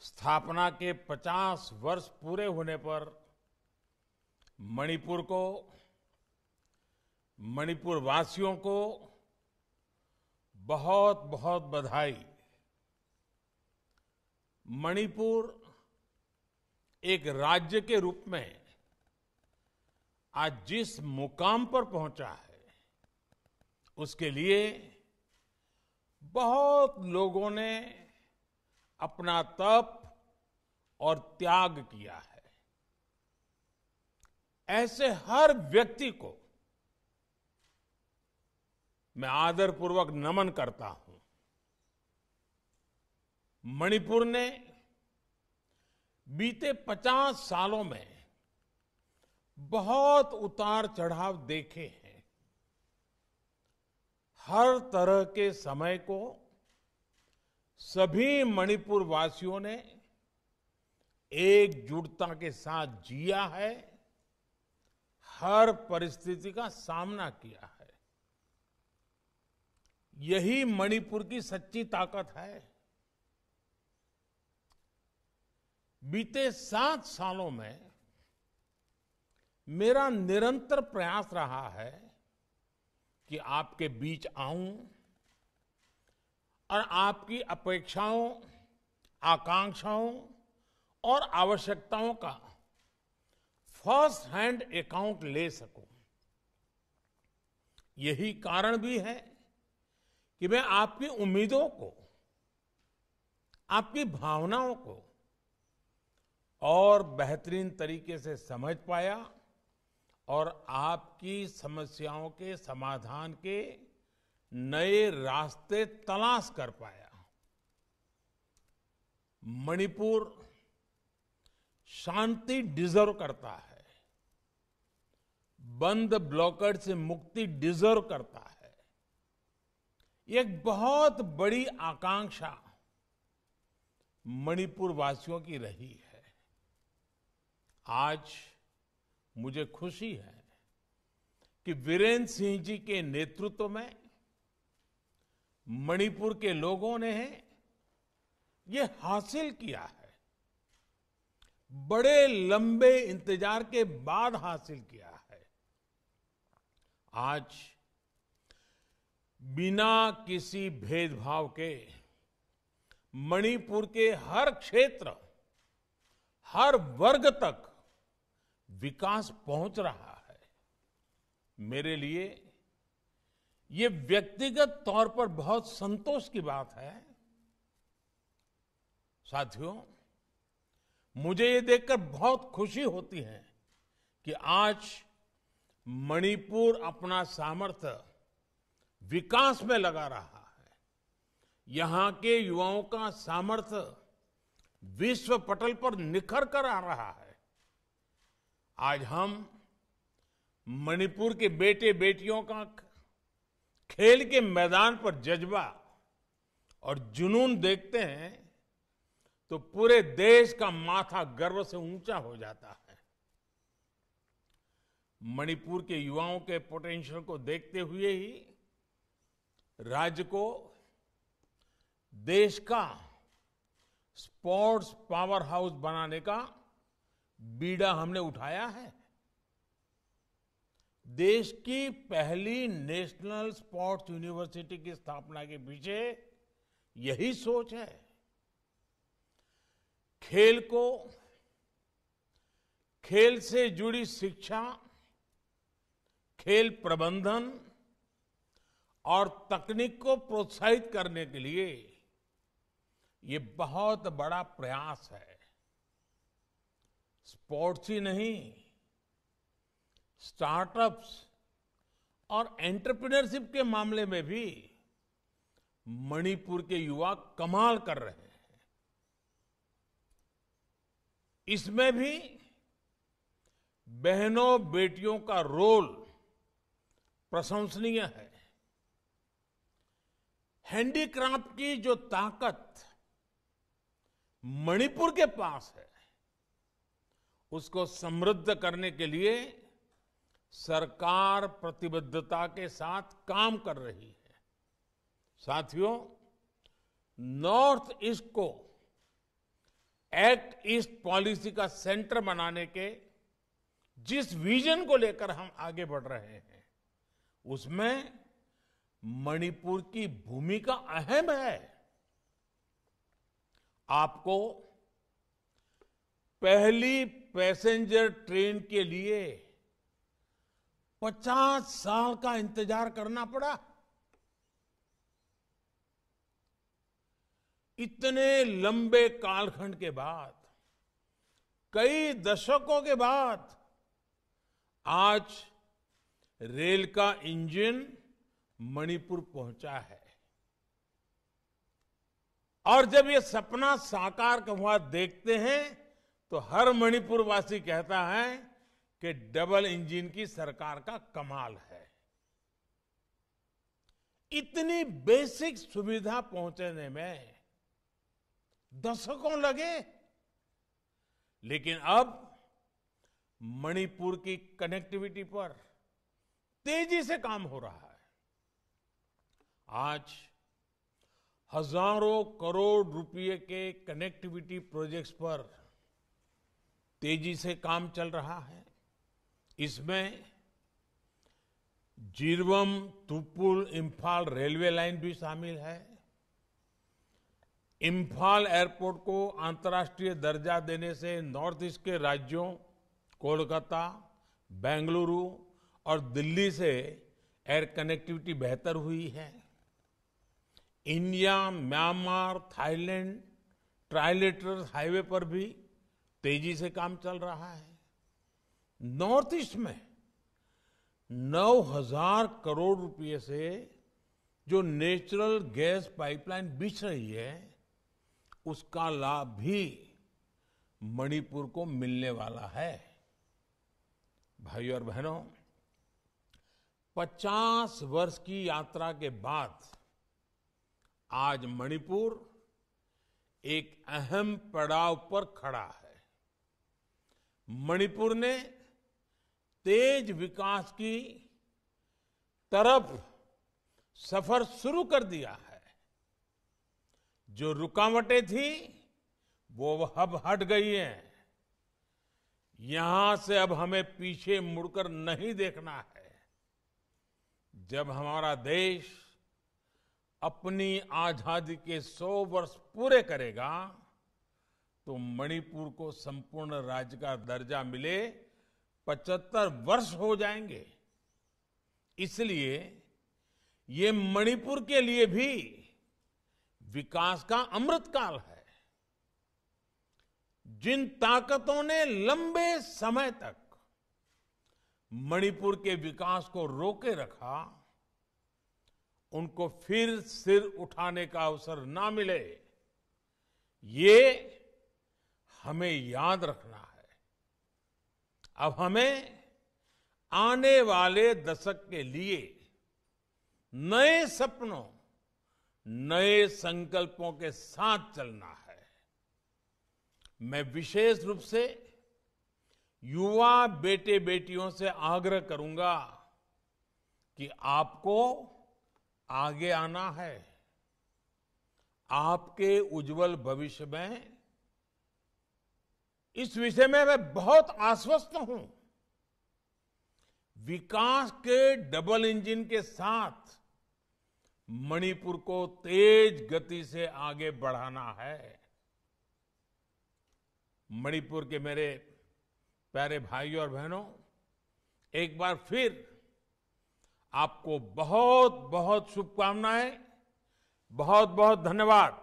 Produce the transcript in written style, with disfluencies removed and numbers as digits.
स्थापना के 50 वर्ष पूरे होने पर मणिपुर को, मणिपुर वासियों को बहुत बहुत बधाई। मणिपुर एक राज्य के रूप में आज जिस मुकाम पर पहुंचा है, उसके लिए बहुत लोगों ने अपना तप और त्याग किया है। ऐसे हर व्यक्ति को मैं आदरपूर्वक नमन करता हूं। मणिपुर ने बीते 50 सालों में बहुत उतार चढ़ाव देखे हैं। हर तरह के समय को सभी मणिपुर वासियों ने एकजुटता के साथ जिया है, हर परिस्थिति का सामना किया है। यही मणिपुर की सच्ची ताकत है। बीते 7 सालों में मेरा निरंतर प्रयास रहा है कि आपके बीच आऊं और आपकी अपेक्षाओं, आकांक्षाओं और आवश्यकताओं का फर्स्ट हैंड अकाउंट ले सकूं। यही कारण भी है कि मैं आपकी उम्मीदों को, आपकी भावनाओं को और बेहतरीन तरीके से समझ पाया और आपकी समस्याओं के समाधान के नए रास्ते तलाश कर पाया। मणिपुर शांति डिजर्व करता है, बंद ब्लॉकेड से मुक्ति डिजर्व करता है। एक बहुत बड़ी आकांक्षा मणिपुर वासियों की रही है। आज मुझे खुशी है कि वीरेंद्र सिंह जी के नेतृत्व में मणिपुर के लोगों ने ये हासिल किया है। बड़े लंबे इंतजार के बाद हासिल किया है। आज बिना किसी भेदभाव के मणिपुर के हर क्षेत्र, हर वर्ग तक विकास पहुंच रहा है। मेरे लिए ये व्यक्तिगत तौर पर बहुत संतोष की बात है। साथियों, मुझे ये देखकर बहुत खुशी होती है कि आज मणिपुर अपना सामर्थ्य विकास में लगा रहा है। यहां के युवाओं का सामर्थ्य विश्व पटल पर निखर कर आ रहा है। आज हम मणिपुर के बेटे बेटियों का खेल के मैदान पर जज्बा और जुनून देखते हैं तो पूरे देश का माथा गर्व से ऊंचा हो जाता है। मणिपुर के युवाओं के पोटेंशियल को देखते हुए ही राज्य को देश का स्पोर्ट्स पावर हाउस बनाने का बीड़ा हमने उठाया है। देश की पहली नेशनल स्पोर्ट्स यूनिवर्सिटी की स्थापना के पीछे यही सोच है। खेल को, खेल से जुड़ी शिक्षा, खेल प्रबंधन और तकनीक को प्रोत्साहित करने के लिए ये बहुत बड़ा प्रयास है। स्पोर्ट्स ही नहीं, स्टार्टअप्स और एंटरप्रेन्योरशिप के मामले में भी मणिपुर के युवा कमाल कर रहे हैं। इसमें भी बहनों बेटियों का रोल प्रशंसनीय है। हैंडीक्राफ्ट की जो ताकत मणिपुर के पास है, उसको समृद्ध करने के लिए सरकार प्रतिबद्धता के साथ काम कर रही है। साथियों, नॉर्थ ईस्ट को एक्ट ईस्ट पॉलिसी का सेंटर बनाने के जिस विजन को लेकर हम आगे बढ़ रहे हैं, उसमें मणिपुर की भूमिका अहम है। आपको पहली पैसेंजर ट्रेन के लिए 50 साल का इंतजार करना पड़ा। इतने लंबे कालखंड के बाद, कई दशकों के बाद आज रेल का इंजन मणिपुर पहुंचा है। और जब ये सपना साकार हुआ देखते हैं तो हर मणिपुर वासी कहता है कि डबल इंजन की सरकार का कमाल है। इतनी बेसिक सुविधा पहुंचने में दशकों लगे, लेकिन अब मणिपुर की कनेक्टिविटी पर तेजी से काम हो रहा है। आज हजारों करोड़ रुपए के कनेक्टिविटी प्रोजेक्ट्स पर तेजी से काम चल रहा है। इसमें जिरवम तुपुल इंफाल रेलवे लाइन भी शामिल है। इंफाल एयरपोर्ट को अंतर्राष्ट्रीय दर्जा देने से नॉर्थ ईस्ट के राज्यों कोलकाता, बेंगलुरु और दिल्ली से एयर कनेक्टिविटी बेहतर हुई है। India, Myanmar, Thailand trilateral highway पर भी तेजी से काम चल रहा है। नॉर्थ ईस्ट में 9,000 करोड़ रुपए से जो नेचुरल गैस पाइपलाइन बिछ रही है, उसका लाभ भी मणिपुर को मिलने वाला है। भाइयों और बहनों, 50 वर्ष की यात्रा के बाद आज मणिपुर एक अहम पड़ाव पर खड़ा है। मणिपुर ने तेज विकास की तरफ सफर शुरू कर दिया है। जो रुकावटें थी वो अब हट गई हैं। यहां से अब हमें पीछे मुड़कर नहीं देखना है। जब हमारा देश अपनी आजादी के 100 वर्ष पूरे करेगा तो मणिपुर को संपूर्ण राज्य का दर्जा मिले 75 वर्ष हो जाएंगे। इसलिए ये मणिपुर के लिए भी विकास का अमृतकाल है। जिन ताकतों ने लंबे समय तक मणिपुर के विकास को रोके रखा, उनको फिर सिर उठाने का अवसर ना मिले, ये हमें याद रखना है। अब हमें आने वाले दशक के लिए नए सपनों, नए संकल्पों के साथ चलना है। मैं विशेष रूप से युवा बेटे बेटियों से आग्रह करूंगा कि आपको आगे आना है। आपके उज्जवल भविष्य में इस विषय में मैं बहुत आश्वस्त हूं। विकास के डबल इंजन के साथ मणिपुर को तेज गति से आगे बढ़ाना है। मणिपुर के मेरे प्यारे भाइयों और बहनों, एक बार फिर आपको बहुत बहुत शुभकामनाएं, बहुत बहुत धन्यवाद।